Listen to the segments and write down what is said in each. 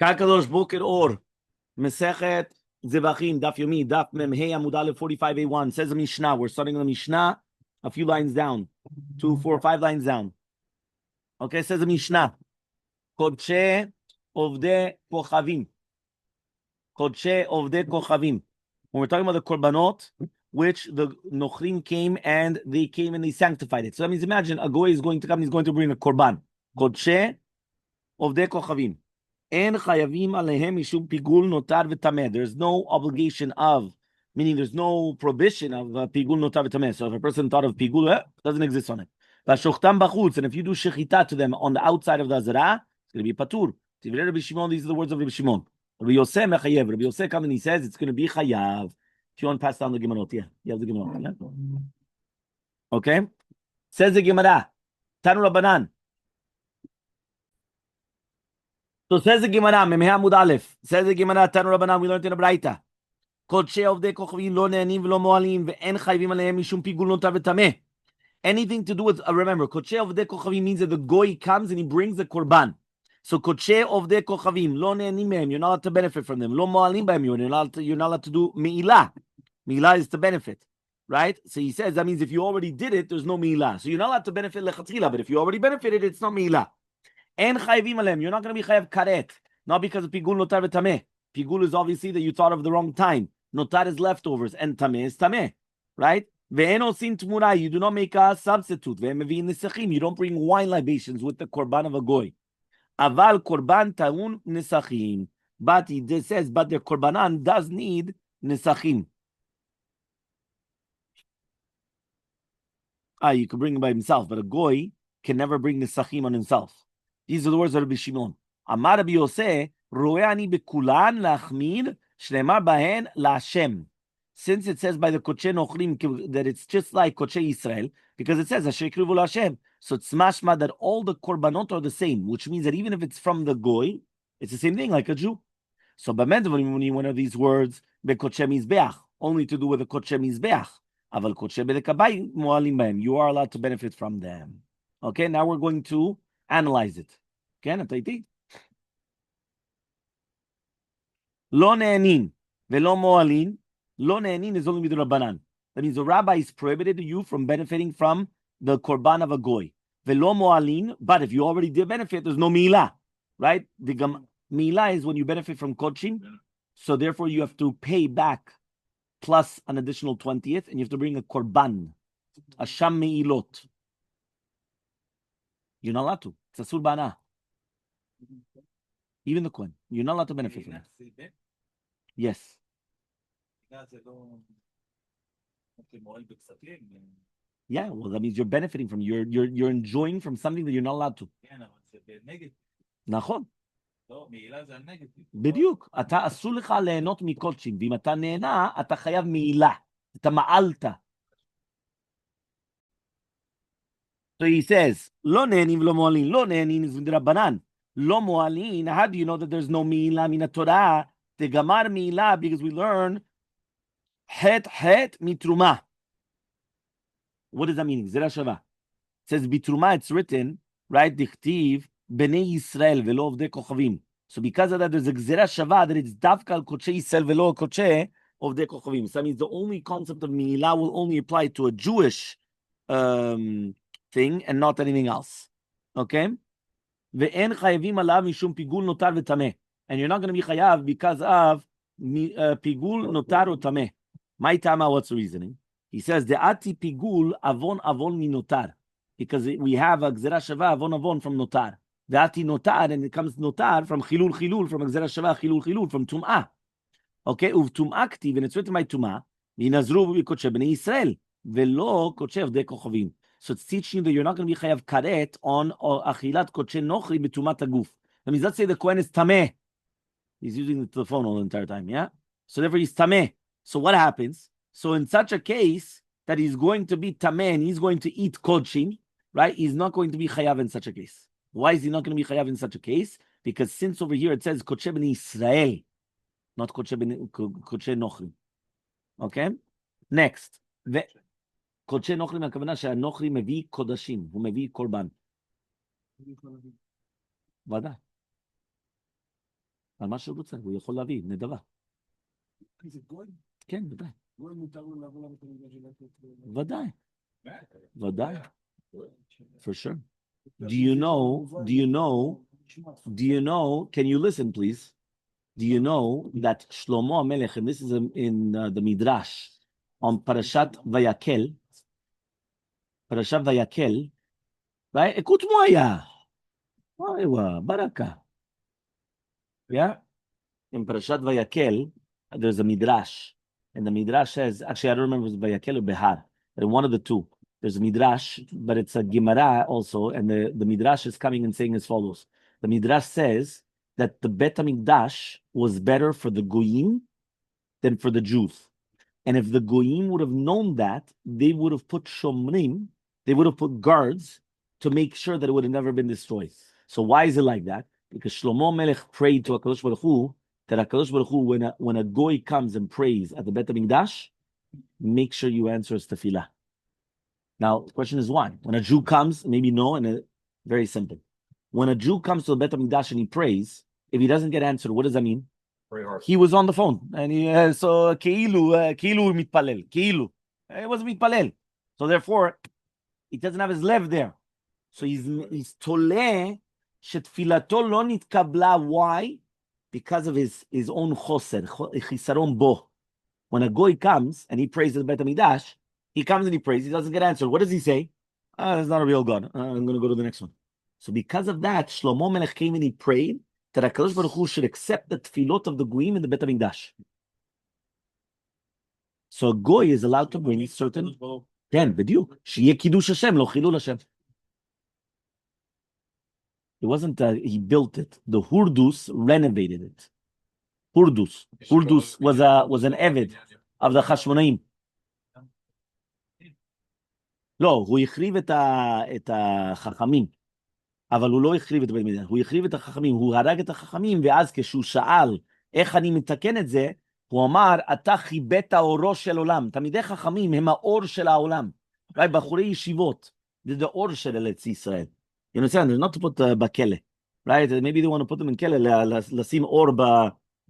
Kakadosh Boker Or, Masechet Zevachim, Daf Yomi, Daf Memhei Amud Aleph 45a1. Says the Mishnah. We're starting the Mishnah a few lines down. 2, 4, 5 lines down. Okay, says the Mishnah. Kodshe Ovde Kochavim. Kodshe Ovde Kochavim. When we're talking about the Korbanot, which the Nochrim came and they sanctified it. So that means imagine a goy is going to come, he's going to bring a Korban. Kodshe Ovde Kochavim. En chayavim alehem mishum pigul notar v'tameh. There's no obligation of, meaning there's no prohibition of pigul notar v'tameh. So if a person thought of pigul, it doesn't exist on it. V'shochtam bachutz, and if you do shechita to them on the outside of the azara, it's going to be patur. Tivrei Rabbi Shimon, these are the words of Rabbi Shimon. Rabbi Yosef mechayev. Rabbi Yosef comes and he says it's going to be chayav. If you want to pass down the Gemarot, yeah, you have the Gemarot. Yeah? Okay, says the Gemara, Tanu Rabbanan. So says the Gemara, Memhei Amud Aleph. Says the Gemara, Tanu Rabbanan, we learned in a Braita. Kodshe Ovdei Kochavim lo ne'anim v'lo mo'alim ve'en chayvim alehem mishum pigul notar v'tameh. Anything to do with, remember, Kodshe Ovdei Kochavim means that the goy comes and he brings the korban. So Kodshe Ovdei Kochavim lo ne'anim mehem, you're not allowed to benefit from them. Lo mo'alim b'hem, you're not allowed to do me'ilah. Me'ilah is to benefit, right? So he says that means if you already did it, there's no me'ilah. So you're not allowed to benefit lechatchila, but if you already benefited, it's not me'ilah. En chayvim alem. You're not going to be chayav karet. Not because of pigul notar v'tameh. Pigul is obviously that you thought of the wrong time. Notar is leftovers, and tameh is tameh, right? Ve'en osin tmura. You do not make a substitute. Ve'en mevi'in nesachim. You don't bring wine libations with the korban of a goy. Aval korban ta'un nesachim. But he says, but the korbanan does need nesachim. You can bring him by himself, but a goy can never bring nesachim on himself. These are the words of Rabbi Shimon. Amar Rabbi Yosef, roeh ani bekulan lachmir, shlemar bahen laHashem. Since it says by the Kodshe Nochrim that it's just like Kodshe Israel, because it says Asher Krivu laHashem. So it's mashma that all the korbanot are the same, which means that even if it's from the goy, it's the same thing like a Jew. So b'medavrim, one of these words, beKodshe Mizbeach, only to do with the Kodshe Mizbeach. Aval Kodshe bedekabay moalim bahem. You are allowed to benefit from them. Okay, now we're going to analyze it. כן, אתה איתי? לא נהנין ולא מועלין. לא נהנין is only מדרבנן. That means the rabbi is prohibited you from benefiting from the korban of a goy. ולא מועלין, but if you already did benefit, there's no milah, right? The milah is when you benefit from kodshim, so therefore you have to pay back plus an additional 20th, and you have to bring a korban, a sham meilot. You're not allowed to. It's a sur ba'ana. Even the Kohen. You're not allowed to benefit from it. Yes. Yeah, well, that means you're benefiting from, you're enjoying from something that you're not allowed to. נכון. בדיוק. אתה אסור לך ליהנות מקודשים, ואם אתה נהנה, אתה חייב מעילה. אתה מעלת. So he says, lo ne'anim v'lo mo'alin. Lo ne'anim is v'drabanan. Lo mo'alin. How do you know that there's no mi'ilah min Torah? The gamar mi'ilah, because we learn het mitruma. What does that mean? Zera shava. It says bitruma. It's written, right? Dichtiv bnei Yisrael velo ovdei kochavim. So because of that, there's a zera shava that it's davka kodshe Yisrael velo kodshe ovdei kochavim. So that means the only concept of mi'ilah will only apply to a Jewish thing and not anything else. Okay? Ve'en chayavim alav mishum pigul notar v'tameh. And you're not going to be chayav because of pigul notar or tameh. My tama, what's the reasoning? He says, de'ati pigul avon minotar. Because we have a gzera shava avon from notar. De'ati notar, and it comes notar from chilul, from a gzera shava chilul, from tum'ah. Okay? Uv tum'ah ktiv, and it's written by tum'ah, v'inazru v'kodshe b'nei Yisrael, ve'lo kodshe v'dei kochavim. So it's teaching you that you're not going to be chayav karet on achilat kodshe nochri b'tumat haguf. That means let's say the Kohen is tameh. He's using the telephone all the entire time, yeah? So therefore he's tameh. So what happens? So in such a case that he's going to be tameh and he's going to eat kodshim, right? He's not going to be chayav in such a case. Why is he not going to be chayav in such a case? Because since over here it says kodshe b'nei Israel, not kodshe nochri. Okay? Next. קודשי נוכרים, הכוונה שהנוכרי מביא קודשים, הוא מביא קורבן. ודאי. על מה שהוא רוצה, הוא יכול להביא, נדבה. זה גוי? כן, ודאי. גוי מותר לו לבוא לבית המקדש של ודאי. ודאי. For sure. Do you know, can you listen, please? Do you know that Shlomo HaMelech, and this is in the Midrash, on Parashat Vayakel, right? Écoute moya. Aywa, baraka. Yeah? In Parashat Vayakel, there's a Midrash. And the Midrash says, actually, I don't remember if it's Vayakel or Behar, but one of the two. There's a Midrash, but it's a Gemara also, and the Midrash is coming and saying as follows. The Midrash says that the Bet HaMikdash was better for the Goyim than for the Jews. And if the Goyim would have known that, they would have put Shomrim, they would have put guards to make sure that it would have never been destroyed. So why is it like that? Because Shlomo Melech prayed to HaKadosh Baruch Hu, that HaKadosh Baruch Hu, when a Goy comes and prays at the Bet HaMikdash, make sure you answer his tefillah. Now, the question is why? When a Jew comes, maybe no, and very simple. When a Jew comes to the Bet HaMikdash and he prays, if he doesn't get answered, what does that mean? He was on the phone, and he so כאילו מתפלל, כאילו. He wasn't מתפלל. So therefore, he doesn't have his lev there. So he's toleh שתפילתו לא נתקבלה. Why? Because of his own choser, chisaron bo. When a goy comes and he prays to the Bet HaMikdash, he comes and he prays, he doesn't get answered. What does he say? That's not a real God. I'm going to go to the next one. So because of that, Shlomo Melech came and he prayed that HaKadosh Baruch Hu should accept the tefillot of the goyim in the Bet HaMikdash. So a goy is allowed to bring certain... כן, בדיוק. שיהיה קידוש השם, לא חילול השם. It wasn't that he built it. The Hurdus renovated it. Hurdus was an Eved of the Chashmonaim. לא, הוא החריב את החכמים. אבל הוא לא החריב את בית המקדש. הוא החריב את החכמים. הוא הרג את החכמים, ואז כשהוא שאל איך אני מתקן את זה, הוא אמר, אתה חיבאת האורו של עולם. תלמידי חכמים הם האור של העולם. בחורי ישיבות, זה האור של ארץ ישראל. You understand? They're not to put בכלא. Right? Maybe they want to put them in כלא, לשים אור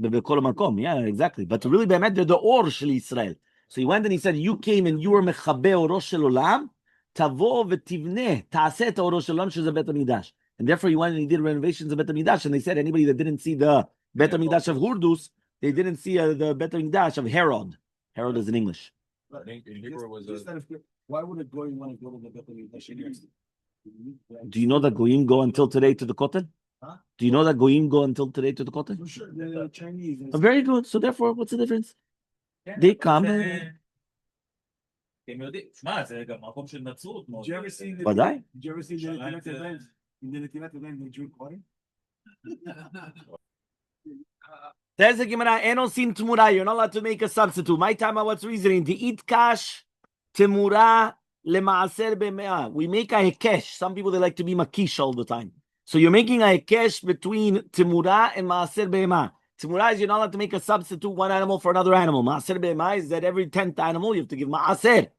בכל המקום. Yeah, exactly. But really, באמת, they're the אור של ישראל. So he went and he said, you came and you were מחבא אורו של עולם, תבוא ותבנה, תעשה את האורו של עולם, שזה בית המקדש. And therefore he went and he did renovations of בית המקדש, and they said anybody that didn't see the בית המקדש of Hurdus, they didn't see the Bet HaMikdash of Herod. Herod is in English. Why would a goy want to go to the Bet HaMikdash? Do you know that Goyim go until today to the Kotel? Huh? Do you know that Goyim go until today to the Kotel? For sure, the Chinese. Oh, very good. So therefore, what's the difference? They come and... Did you ever see the Netivat Yadayim they drink water? There's the Gemara, Enosin Tmura, you're not allowed to make a substitute. My time, what's reasoning? To eat cash, Tmura, Lemaaser Be'me'ah. We make a hekesh. Some people, they like to be makish all the time. So you're making a hekesh between Tmura and Maaser Be'me'ah. Tmura is you're not allowed to make a substitute, one animal for another animal. Maaser Be'me'ah is that every 10th animal you have to give Maaser.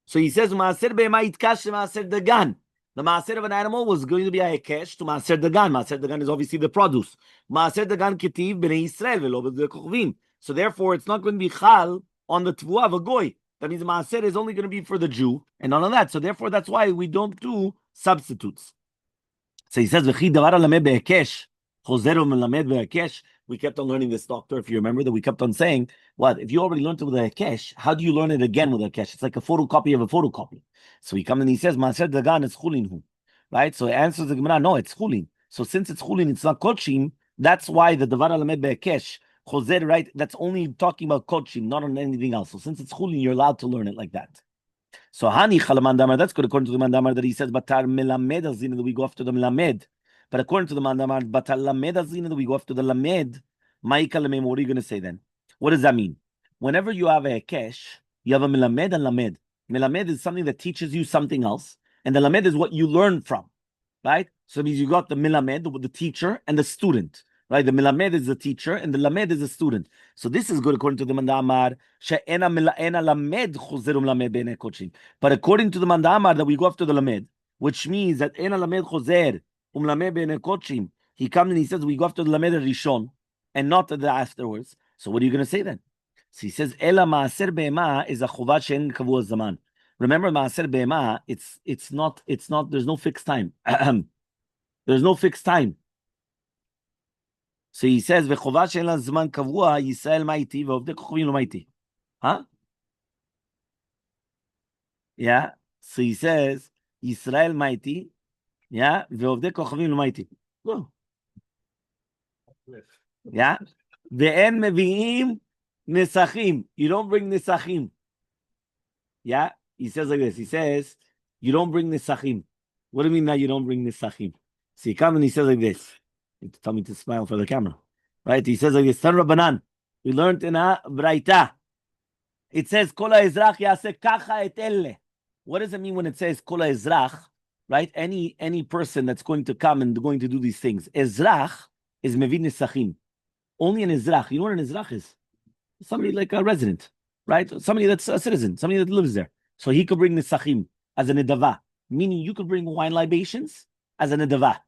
So he says, Maaser Be'me'ah itkash Maaser Dagan. The Maaser of an animal was going to be a hekesh to Maaser Dagan. Maaser Dagan is obviously the produce. Maaser Dagan ketiv b'nei Yisrael v'lo b'kochavim. So therefore, it's not going to be chal on the tvuah of a goy. That means Maaser is only going to be for the Jew and none of that. So therefore, that's why we don't do substitutes. So he says, "V'chi davar alamed be'hekesh chozer u'melamed be'hekesh." We kept on learning this, doctor. If you remember that, we kept on saying, "What if you already learned it with a hekesh? How do you learn it again with a hekesh? It's like a photocopy of a photocopy." So he comes and he says, Maaser Dagan is chulin, right? So he answers the Gemara, no, it's chulin. So since it's chulin, it's not kodshim. That's why the davar alamed be'hekesh chozer, right? That's only talking about kodshim, not on anything else. So since it's chulin, you're allowed to learn it like that. So hani chalaman damar, that's good according to the mandamar that he says batar melamed azina, that we go after the melamed. But according to the mandamar batar lamed azina, that we go after the lamed. Ma'ika lamem, what are you going to say then? What does that mean? Whenever you have a hekesh, you have a melamed and lamed. Melamed is something that teaches you something else, and the lamed is what you learn from, right? So it means you got the melamed, the teacher, and the student, right? The melamed is the teacher, and the lamed is the student. So this is good according to the mandamar. But according to the mandamar that we go after the lamed, which means that ena lamed chozer umlamed b'nei kodshim. He comes and he says we go after the lamed rishon. and not the afterwards. So what are you going to say then? So he says, Ela maaser be'ema is a chovat she'en kavua zaman. Remember, maaser be'ema, it's not, there's no fixed time. There's no fixed time. So he says, v'chovat she'en la zaman kavua, Yisrael ma'iti, v'ovdei kochavim lo ma'iti. Huh? Yeah. So he says, Yisrael ma'iti, yeah, v'ovdei kochavim lo ma'iti. Go. Yeah. Ve'en mevi'im nesachim. You don't bring nesachim. Yeah. He says like this. He says, you don't bring nesachim. What do you mean that you don't bring nesachim? So he comes and he says like this. You have to tell me to smile for the camera. Right? He says like this. Tan Rabbanan. We learned in a Braita. It says, Kol ha'ezrach yaseh kacha et elle. What does it mean when it says Kol ha'ezrach? Right? Any person that's going to come and going to do these things. Ezrach is mevi nesachim. Only an Ezrach. You know what an Ezrach is? Somebody like a resident, right? Somebody that's a citizen, somebody that lives there. So he could bring Nesachim as an Nedava, meaning you could bring wine libations as an Nedava.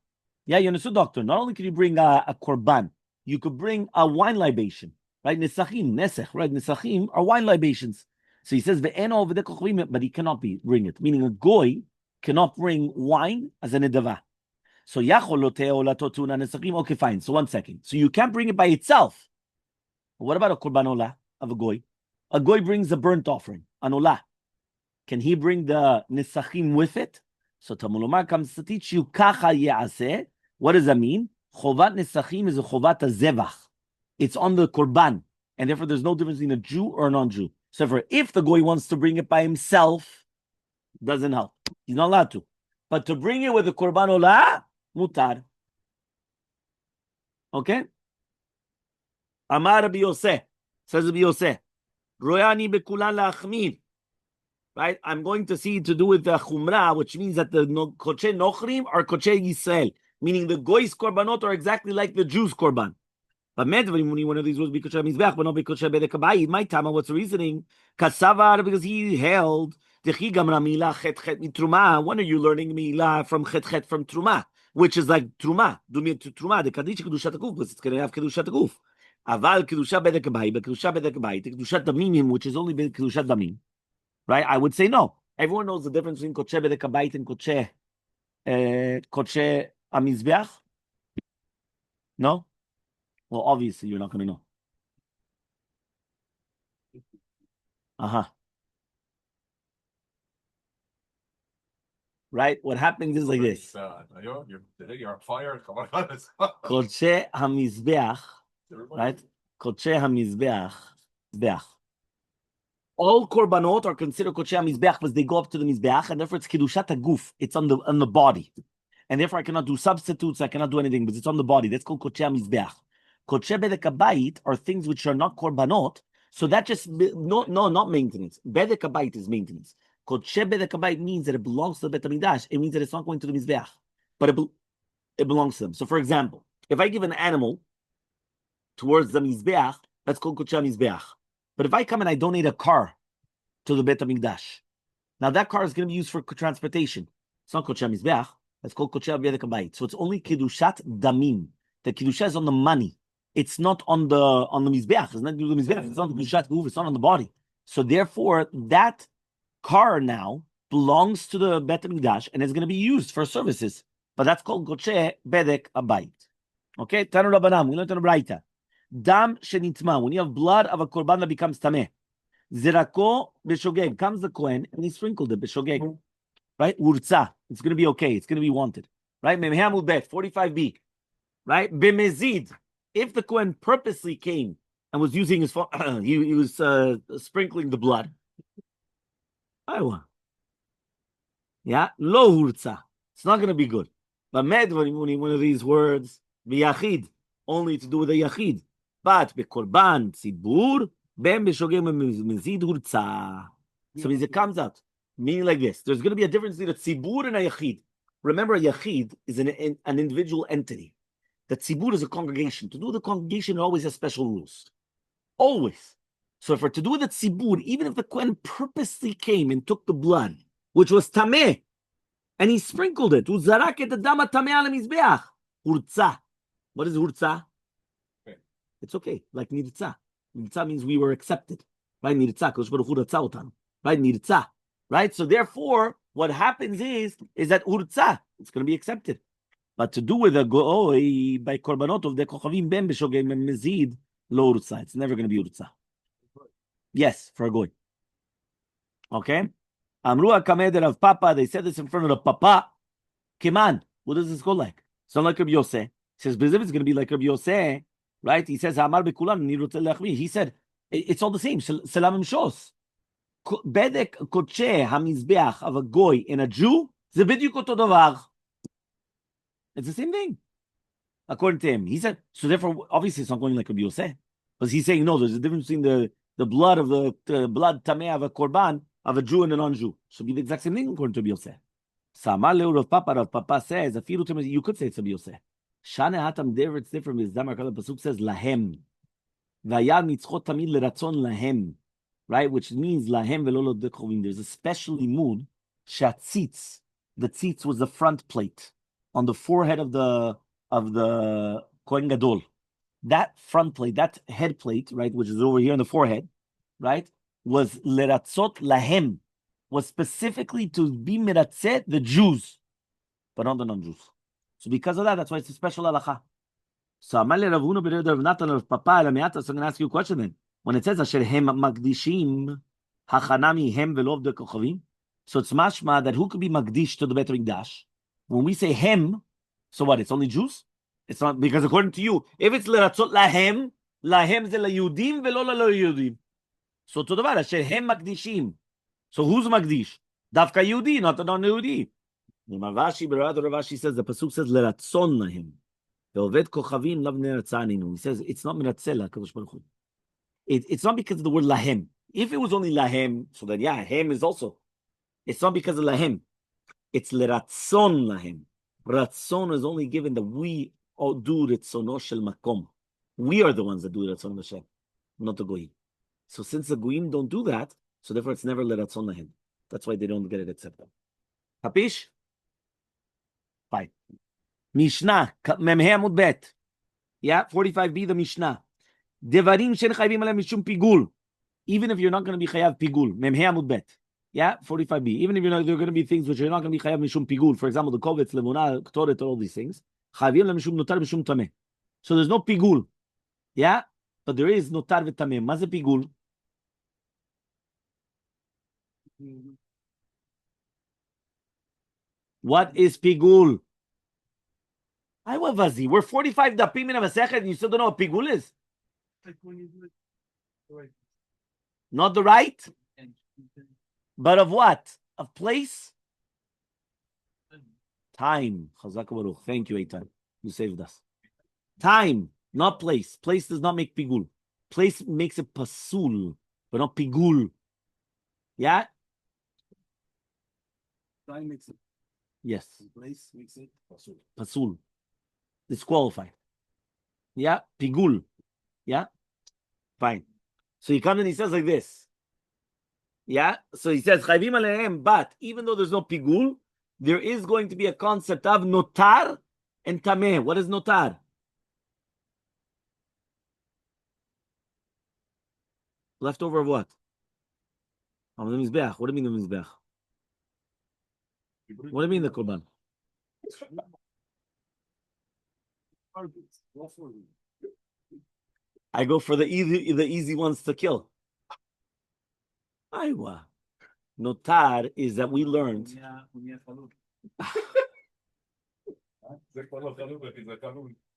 Yeah, you understood, doctor? Not only can you bring a Korban, you could bring a wine libation, right? Nesachim, Nesech, right? Nesachim are wine libations. So he says, but he cannot bring it, meaning a Goy cannot bring wine as an Nedava. So okay, fine. So 1 second. So you can't bring it by itself. What about a korban olah of a goy? A goy brings a burnt offering, an olah. Can he bring the nesachim with it? So Talmud Lomar comes to teach you kacha ye'aseh. What does that mean? Chovat nesachim is a chovat zevach. It's on the korban, and therefore there's no difference between a Jew or a non-Jew. So if the goy wants to bring it by himself, doesn't help. He's not allowed to. But to bring it with the korban olah, mutar. Okay? Amar Rabbi Yosef, says Rabbi Yosef, Royani bekulan la'achmir. Right? I'm going to see to do with the chumrah, which means that the koche nochrim are koche Yisrael, meaning the goy's korbanot are exactly like the Jews' korban. But medvrim, one of these was be koche mizbeach, but not be koche bedek habayit. My tama, what's the reasoning? Kasavar, because he held dechi gamra milah chet chet mitruma. When are you learning milah from chet chet from truma, which is like truma, dumir to truma, the kaddish kedushat hakuf, because it's going to have kedushat hakuf. Aval kedusha bedek habayit, but kedusha bedek habayit, kedushat damim, which is only kedushat damim. Right? I would say no. Everyone knows the difference between koche bedek habayit and koche amizbeach. No? Well, obviously you're not going to know. Right? What happens is like this. You're fired. Koche hamizbeach. Right? Koche hamizbeach. All korbanot are considered koche hamizbeach because they go up to the mizbeach, and therefore it's kedushat haguf. It's on the body, and therefore I cannot do substitutes. I cannot do anything, but it's on the body. That's called koche hamizbeach. Koche bedek habayit are things which are not korbanot, so that just not maintenance. Bedek habayit is maintenance. Koche bedek habayit means that it belongs to the Bet HaMikdash. It means that it's not going to the mizbeach, but it belongs to them. So, for example, if I give an animal towards the mizbeach, that's called koche hamizbeach. But if I come and I donate a car to the Bet HaMikdash, now that car is going to be used for transportation. It's not koche hamizbeach. That's called koche bedek habayit. So it's only kedushat damim. The kedusha is on the money. It's not on the mizbeach. It's not the mizbeach. It's not the kedushat guf. It's not on the body. So therefore, that car now belongs to the Bet HaMikdash and is going to be used for services. But that's called koche bedek habayit. Okay, Tanu Rabbanam. We learned in the Braita. Dam shenitma. When you have blood of a korban that becomes tameh, zirako b'shogeg. Comes the kohen and he sprinkled it b'shogeg. Right? Urza. It's going to be okay. It's going to be wanted. Right? Memhamud bet 45b. Right? B'mezid. If the kohen purposely came and was using his phone, he was sprinkling the blood. Yeah, lo hurza. It's not going to be good. But med one of these words, b'yachid, only to do with a yachid. But bekorban tzibur, ben b'shogeg mezid hurza. So it comes out, meaning like this. There's going to be a difference between a tzibur and a yachid. Remember, a yachid is an individual entity. The tzibur is a congregation. To do the congregation, it always has special rules. Always. So for to do the tzibur, even if the kohen purposely came and took the blood, which was tameh, and he sprinkled it, uzarak et dama tameh al mizbeach, hurza. What is hurza? It's okay. Like niritza. Niritza means we were accepted. Right? Niritza. Kodesh Baruch Hu ratza otanu. Right? Niritza. Right? So therefore, what happens is that urtza, it's going to be accepted. But to do with a goy by korbanot of the kochavim ben b'shogeg mezid lo urtza. It's never going to be urtza. Yes, for a goy. Okay? Amru HaKamed of Papa, they said this in front of the Papa. Kiman, what does this go like? It's not like Rabbi Yosef. He says, Beziv is going to be like Rabbi Yosef, right? He says, Amar bekulam nirotze lechmi. He said, it's all the same. Selam shos. Bedek koche hamizbeach of a goy and a Jew, ze bediuk oto davar. It's the same thing. According to him. He said, so therefore, obviously it's not going like Rabbi Yosef. Because he's saying, no, there's a difference between the blood of the blood tameh of a korban of a Jew and a non-Jew. Should be the exact same thing according to Rabbi Yosef. Samar leu Rav Papa says, you could say it's Rabbi Yosef. Shane hatam there, it's different. The pasuk says lahem. Vayal mitzchot tamid leratzon lahem. Right, which means lahem velo dekhovim. There's a special limud shatzitz. The tzitz was the front plate on the forehead of the Kohen Gadol. That front plate, that head plate, right, which is over here on the forehead, right, was leratzot lahem, was specifically to be meratzet the Jews, but not the non-Jews. So because of that, that's why it's a special halacha. So Amaleh Ravuna b'Rei Rav Natan of Papa Elamiata. So I'm going to ask you a question then. When it says Asher Hem Magdishim Hachanami Hem Velov de Kochavim, so it's mashma that who could be Magdish to the Bet Mikdash? When we say Hem, so what? It's only Jews? It's not, because according to you, if it's leratzot lahem, lahem ze layudim velo la layudim. So to the bar, Asher Hem Magdishim. So who's Magdish? Dafka Yehudi, not the non-Yehudi. Ravashi says the pasuk says leratzon lahem. Ve'oved kochavim lav neratzaninu. He says it's not meratzela Kadosh Baruch Hu. It's not because of the word lahem. If it was only lahem, so then yeah, hem is also. It's not because of lahem. It's leratzon lahem. Ratzon is only given that we do ritzono shel makom. We are the ones that do ratzon Hashem, not the goyim. So since the goyim don't do that, so therefore it's never leratzon lahem. That's why they don't get it accepted. Kapish? Fine. Mishnah, Memhe Amud Bet. Yeah, 45b, the Mishnah. Devarim shen chayvim alem mishum pigul. Even if you're not going to be chayav pigul. Memhe Amud Bet. Yeah, 45b. Even if you're not, there are going to be things which you're not going to be chayav mishum pigul. For example, the kovetz, lemunah, ktoret, all these things. Chayvim alem mishum notar mishum tameh. So there's no pigul. Yeah, but there is notar v'tameh. Maze pigul? What is pigul? We're 45 dapim in a Masechet and you still don't know what pigul is? Like when you do it right. Not the right? But of what? Of place? Time. Chazak Baruch. Thank you, Eitan. You saved us. Time, not place. Place does not make pigul. Place makes it pasul, but not pigul. Yeah? Time makes it. Yes. Place makes it pasul. Pasul. Disqualified. Yeah? Pigul. Yeah? Fine. So he comes and he says like this. Yeah? So he says, Chayvim alehem, but even though there's no pigul, there is going to be a concept of notar and tameh. What is notar? Leftover of what? The mizbeach. What do you mean the mizbeach? What do you mean the korban? I go for the easy ones to kill. Aywa. Notar is that we learned.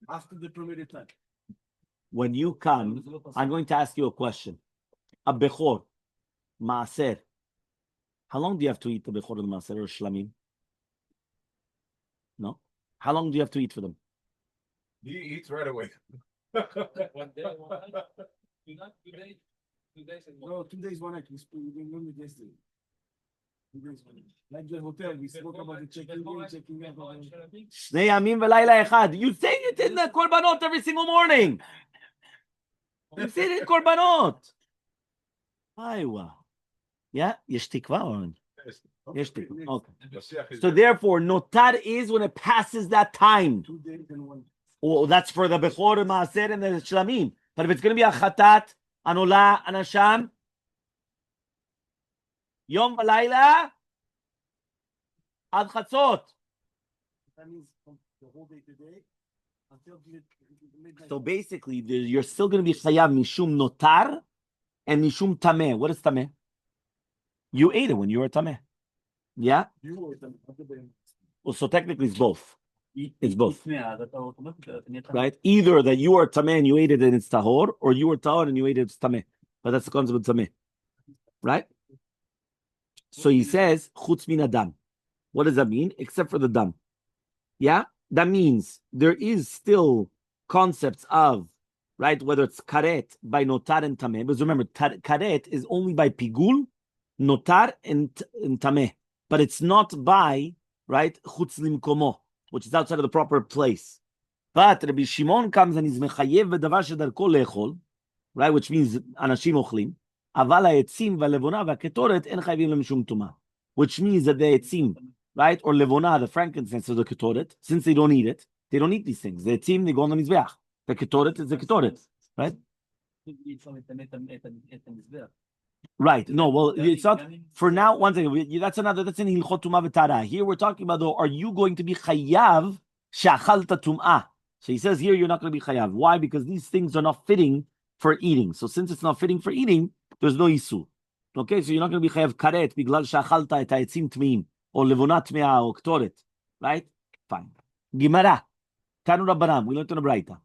After the permitted time. When you come, I'm going to ask you a question. A bechor, maaser. How long do you have to eat the bechor and maaser or shlamim? No. How long do you have to eat for them? He eats right away. 1 day, 1 night. 2 days. No, 2 days, 1 night. We didn't yesterday. 2 days, 1 night. Like the hotel, we spoke about the checking in, checking out. Shnei yamim v'layla echad. You say it in the korbanot every single morning. You say it in korbanot. Aywa. Yeah, yesh tikva or yesh tikva. Okay. So therefore, notar is when it passes that time. 2 days and 1 night. Oh, that's for the bechor, maaser, and the shlamim. But if it's going to be a chatat, anola, anasham, yom v'layla, ad chatzot. That means from the whole day today until midnight. So basically, you're still going to be chayav mishum notar and mishum tameh. What is tameh? You ate it when you were tameh. Yeah? You were the Well, so technically it's both. It's both. Right? Either that you are tameh and you ate it and it's tahor, or you were tahor and you ate it, it's tameh. But that's the concept of tameh. Right? So he says, chutz min adam. What does that mean? Except for the dam. Yeah? That means there is still concepts of, right, whether it's karet by notar and tameh. Because remember, karet is only by pigul, notar, and tameh. But it's not by, right, chutz limkomo, which is outside of the proper place. But Rabbi Shimon comes and he's mechayev v'davar shedarko lechol, right, which means anashim ochlim, aval ha'etzim v'levona v'ketoret en chayvim lemishum tuma, which means that the etzim, right, or levona, the frankincense or the ketoret, since they don't eat it, they don't eat these things. The etzim, they go on the mizbeach. The ketoret is the ketoret, right? Right. No, well, it's not for now. One thing, that's another. That's in Hilchot Tumah v'Tara. Here we're talking about though. Are you going to be chayav shachalta tum'ah? So he says here you're not going to be chayav. Why? Because these things are not fitting for eating. So since it's not fitting for eating, there's no isur. Okay, so you're not going to be chayav karet biglal shachalta et ha'etzim tmeim or levonat tmeah or ktoret. Right? Fine. Gemara. Tanu Rabbanan. We learned on the Braita.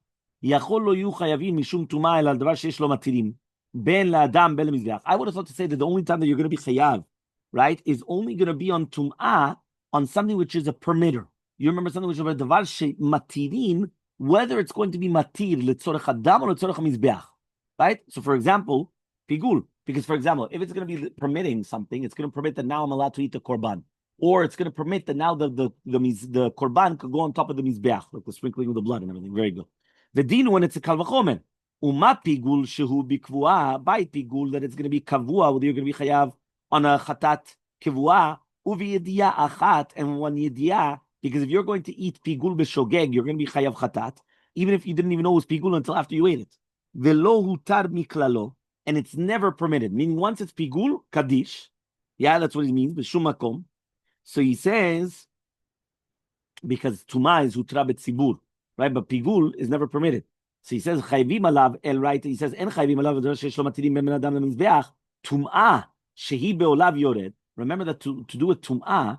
Yachol lo yu chayavim mishum tumah el al davar sheish lo matirim. Ben la'adam ben lemizbeach. I would have thought to say that the only time that you're going to be chayav, right, is only going to be on tum'ah, on something which is a permitter. You remember something which is a davar matirin, whether it's going to be matir letzorech adam or letzorech mizbeach, right? So, for example, pigul, because for example, if it's going to be permitting something, it's going to permit that now I'm allowed to eat the korban, or it's going to permit that now the korban could go on top of the mizbeach, like the sprinkling of the blood and everything. Very good. The din when it's a kal vachomer. Uma pigul shehu bikvua, by pigul that it's going to be kavua, whether you're going to be chayav on a chatat kivua, uvi yediyah achat, and one yediyah, because if you're going to eat pigul b'shogeg, you're going to be chayav chatat, even if you didn't even know it was pigul until after you ate it. Velo hutar miklalo, and it's never permitted, meaning once it's pigul, kadish, yeah, that's what it means, b'shum makom. So he says, because tuma is hutra b'tzibur, right, but pigul is never permitted. So he says, chayvim alav el right. He says, en chayvim alav v'davar sheish lo matirim ben adam lemizbeach tum'ah shehi beolav yored. Remember that to do with tum'ah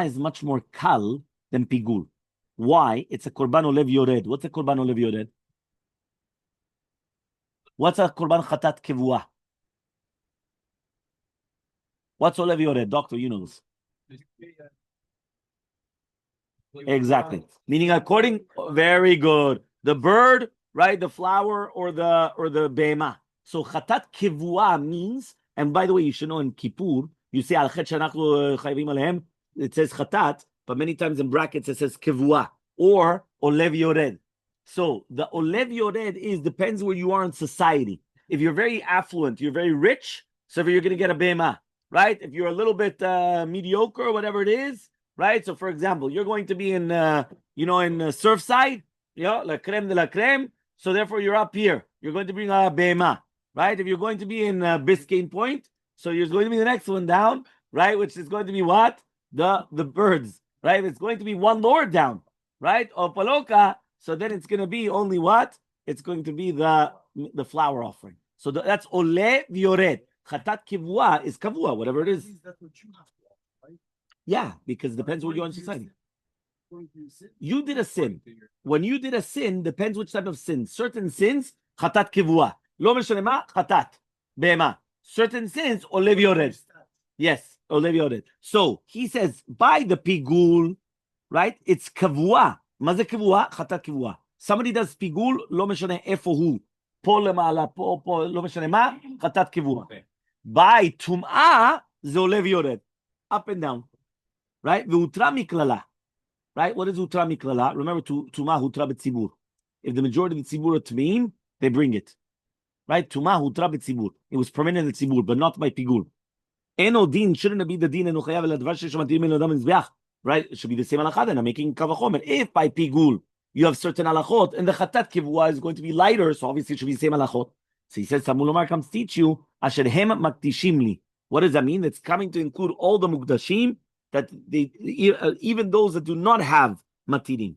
is much more kal than pigul. Why? It's a korban olev yored. What's a korban olev yored? What's a korban chatat kevua? What's olev yored? Doctor, you know this. Exactly. Meaning according, very good. The bird, right? The flower or the behema. So chatat kivua means, and by the way, you should know in Kippur, you say al chet shanachnu chayvim alehem, it says chatat, but many times in brackets it says kivua or olev yored. So the olev yored depends where you are in society. If you're very affluent, you're very rich, so you're going to get a behema, right? If you're a little bit mediocre or whatever it is, right? So for example, you're going to be in Surfside, la creme de la creme. So therefore, you're up here. You're going to bring a behema, right? If you're going to be in Biscayne Point, so you're going to be the next one down, right? Which is going to be what? The birds, right? It's going to be one lower down, right? Or paloka. So then it's going to be only what? It's going to be the flower offering. So that's ole v'yored. Chatat kivua is kavua, whatever it is. That's what you have to offer, right? Yeah, because it depends where you are in society. You did a sin. When you did a sin, depends which type of sin. Certain sins, chatat kivua. Lo meshane ma, chatat. Behema. Certain sins, olev yored. Yes, olev yored. So he says, by the pigul, right? It's kavua. Ma ze kavua? Chatat kivua. Somebody does pigul, lo meshane efo hu. Po lemala, po, lo meshane ma, chatat kivua. By tum'ah, ze olev yored. Up and down. Right? V'utra miklala. Right? What is utra miklala? Remember, tumah utra b'tzibur. If the majority of the tzibur are tmeim, they bring it. Right? Tumah utra b'tzibur. It was permanent in the tzibur, but not by pigul. Eno din, shouldn't it be the din enu chayav el advar she'shamatim el adam mizbeach? Right? It should be the same halakha then. I'm making kavachomer. If by pigul, you have certain halachot, and the chatat kivua is going to be lighter, so obviously it should be the same halachot. So he says, Samul Omar comes teach you, Asher hem maktishim li. What does that mean? It's coming to include all the mukdashim, that they, even those that do not have matirim.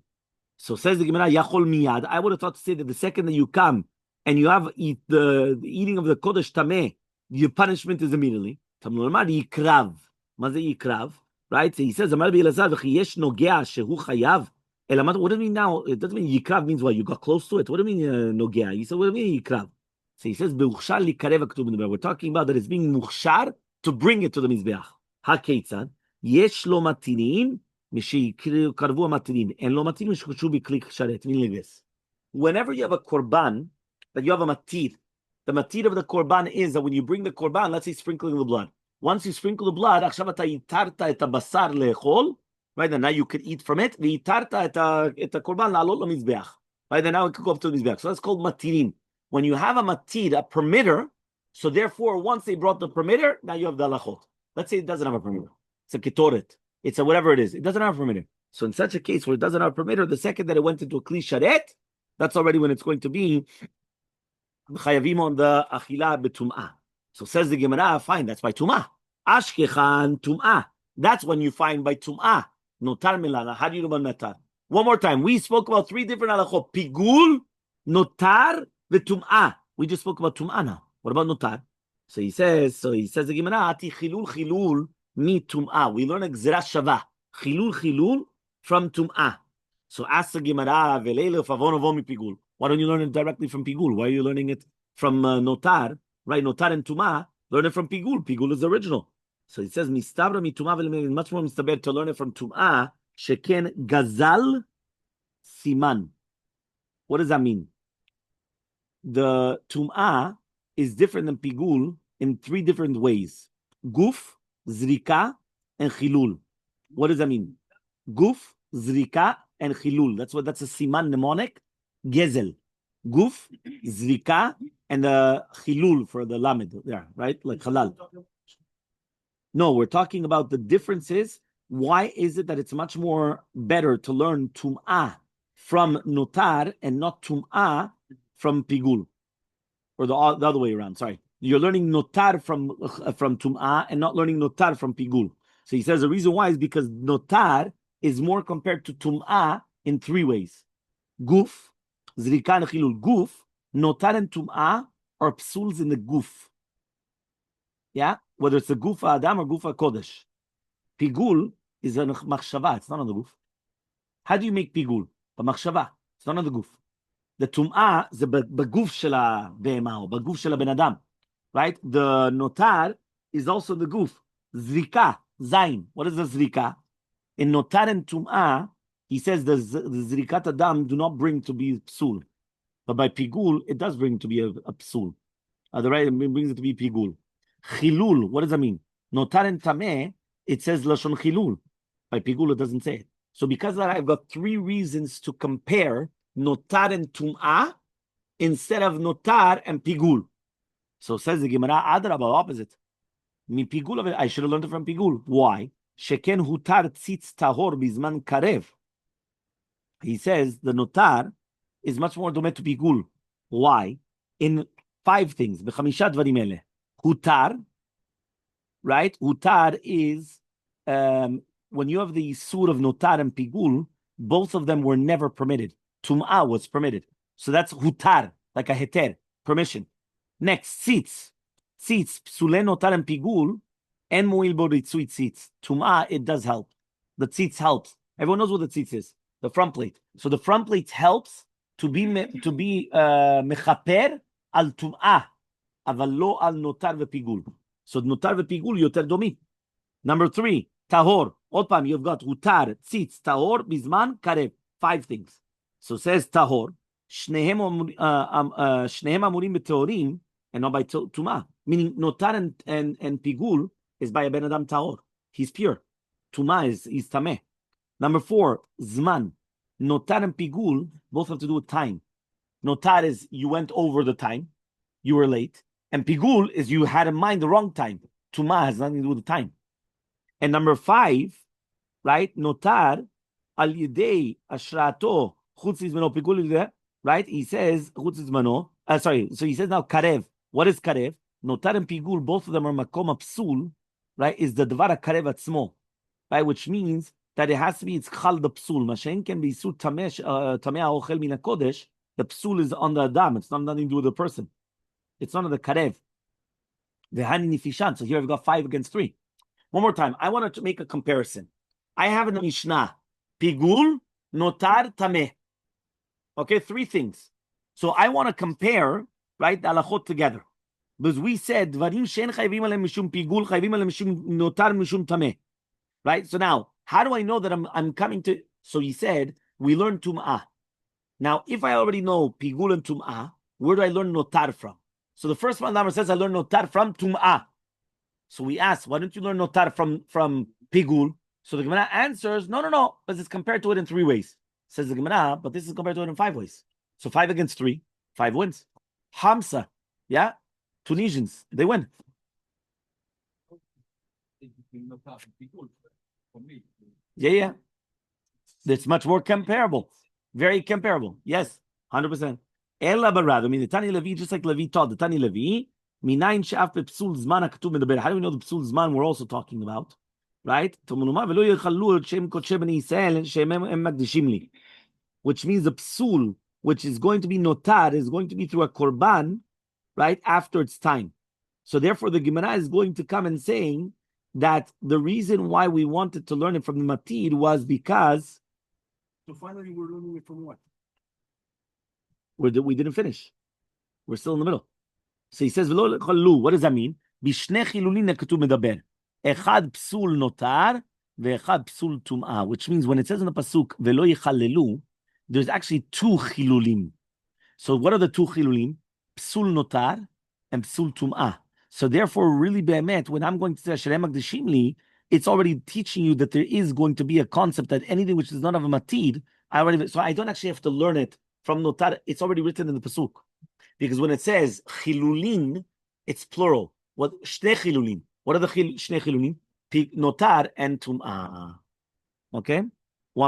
So says the Gemara, Yachol miyad. I would have thought to say that the second that you come and you have the eating of the kodesh tameh, your punishment is immediately. Yikrav. Yikrav. Right? So he says, Amar Elazar, v'chiyesh nogea shehu chayav. What does it mean now? It doesn't mean yikrav means what? You got close to it. What do you mean nogea? He said, what do you mean yikrav? So he says, we're talking about that it's being mukhshar to bring it to the mizbeach. HaKeitzad. Yesh lo matirim, mishikarvu matirim, and lo matirim mishkushu b'kli sharet. Meaning like this. Whenever you have a korban, that you have a matir, the matir of the korban is that when you bring the korban, let's say sprinkling the blood. Once you sprinkle the blood, right, then now you could eat from it. Korban, right, then now it could go up to the mizbeach. So that's called matirim. When you have a matir, a permitter, so therefore once they brought the permitter, now you have the halachot. Let's say it doesn't have a permitter. It's a ketoret. It's a whatever it is. It doesn't have a permitter. So in such a case where it doesn't have a permitter, the second that it went into a kli sharet, that's already when it's going to be chayavim on the achila betum'ah. So says the Gemara, fine, that's by tum'ah. Ashkechan tum'ah. That's when you find by tum'ah. Notar milana. How do you know about notar? One more time. We spoke about three different halachot. Pigul, notar, vetum'ah. We just spoke about tum'ah now. What about notar? So he says the Gemara, ati chilul mi tum'ah. We learn a gzera shava. Chilul from tum'ah. So ask the Gemara, veleile favon avon mi pigul. Why don't you learn it directly from pigul? Why are you learning it from notar? Right, notar and tum'ah. Learn it from pigul. Pigul is the original. So it says mistabra mi tum'ah v'lemein. Much more mistaber to learn it from tum'ah. Sheken gazal siman. What does that mean? The tum'ah is different than pigul in three different ways: guf, zrika, and chilul. What does that mean? Guf, zrika, and chilul. That's a siman mnemonic. Gezel, guf, zrika, and the chilul for the lamed. There, right? Like halal. No, we're talking about the differences. Why is it that it's much more better to learn tum'ah from notar and not tum'ah from pigul? Or the other way around, sorry. You're learning notar from tum'ah and not learning notar from pigul. So he says the reason why is because notar is more compared to tum'ah in three ways. Guf, zrika and chilul. Guf, notar and tum'ah are psuls in the guf. Yeah? Whether it's the guf adam or guf kodesh. Pigul is a machshava, it's not on the guf. How do you make pigul? A machshava, it's not on the guf. The tum'ah is beguf shela be'ema or beguf shela ben adam, right? The notar is also the guf. Zrika, zain. What is the zrika? In notar and tum'ah, he says the zrikat adam do not bring to be psul, but by pigul it does bring to be a psul. The right, it brings it to be pigul. Chilul, what does that mean? Notar and tameh, it says lashon chilul. By pigul it doesn't say it. So because of that, I've got three reasons to compare notar and tum'ah instead of notar and pigul. So says the Gemara, adrabah, opposite. Mi pigul, I should have learned it from pigul. Why? Sheken hutar tzitz tahor bizman karev. He says the notar is much more domed to pigul. Why? In five things. B'chamisha dvarim eleh. Hutar, right? Hutar is when you have the sur of notar and pigul, both of them were never permitted. Tum'ah was permitted. So that's hutar, like a heter, permission. Next, tzitz. Tzitz, psule notar and pigul, en moil boritzui tzitz. Tum'ah, it does help. The tzitz helps. Everyone knows what the tzitz is. The front plate. So the front plate helps to be mechaper al tum'ah, aval lo al notar ve'pigul. So notar ve'pigul yoter domi. Number 3, tahor. Otpam, you've got hutar, tzitz, tahor, bizman, karev. 5 things. So says tahor, shnehem amurim beteorim, and not by tumah. Meaning notar and pigul is by a ben adam tahor. He's pure. Tumah is tameh. Number 4, zman. Notar and pigul both have to do with time. Notar is you went over the time, you were late, and pigul is you had in mind the wrong time. Tumah has nothing to do with the time. And number 5, right? Notar al yidei ashrato chutz izmano pigul, right? He says chutz izmano. Sorry. So he says now karev. What is karev? Notar and pigul, both of them are makom psul, right? Is the dvar karev atzmo, right? Which means that it has to be it's chal the psul. Mashen can be su tamesh tameh ochel min hakodesh. The psul is on the adam. It's not nothing to do with the person. It's not on the karev. The hani nifishan. So here I've got 5 against 3. One more time. I want to make a comparison. I have in the Mishnah pigul, notar, tameh. Okay, 3 things. So I want to compare, right, the halachot together. Because we said dvarim she'en chayvim alem mishum pigul, chayvim alem mishum notar, mishum tameh. Right? So now, how do I know that I'm coming to? So he said, we learn tum'ah. Now, if I already know pigul and tum'ah, where do I learn notar from? So the first one says I learn notar from tum'ah. So we ask, why don't you learn notar from pigul? So the Gemara answers, no, because it's compared to it in 3 ways. Says the Gemara, but this is compared to it in 5 ways. So 5 against 3, 5 wins. Hamsa, yeah, Tunisians, they win. Yeah. It's much more comparable. Very comparable. Yes, 100%. Ella barad. I mean, the Tani Levi, just like Levi taught, the Tani Levi, minayin she'af bepsul zman hakatuv medaber. How do we know the psul zman we're also talking about? Right? Which means the psul, which is going to be notar, is going to be through a korban, right, after its time. So therefore, the Gemara is going to come and saying that the reason why we wanted to learn it from the Matid was because. So finally, we're learning it from what? We didn't finish. We're still in the middle. So he says, what does that mean? Bishne chilulin nekatu medaber. Echad psul notar, ve'echad psul tum'ah. Which means when it says in the pasuk, velo yichalelu, there's actually 2 chilulim. So what are the 2 chilulim? Psul notar and psul tum'ah. So therefore, really be'emet, when I'm going to say Shalom Magdashimli, it's already teaching you that there is going to be a concept that anything which is not of a matid, so I don't actually have to learn it from notar. It's already written in the pasuk. Because when it says chilulin, it's plural. What shne chilulin? What are the shne chilulin? Notar and tum'ah. Okay?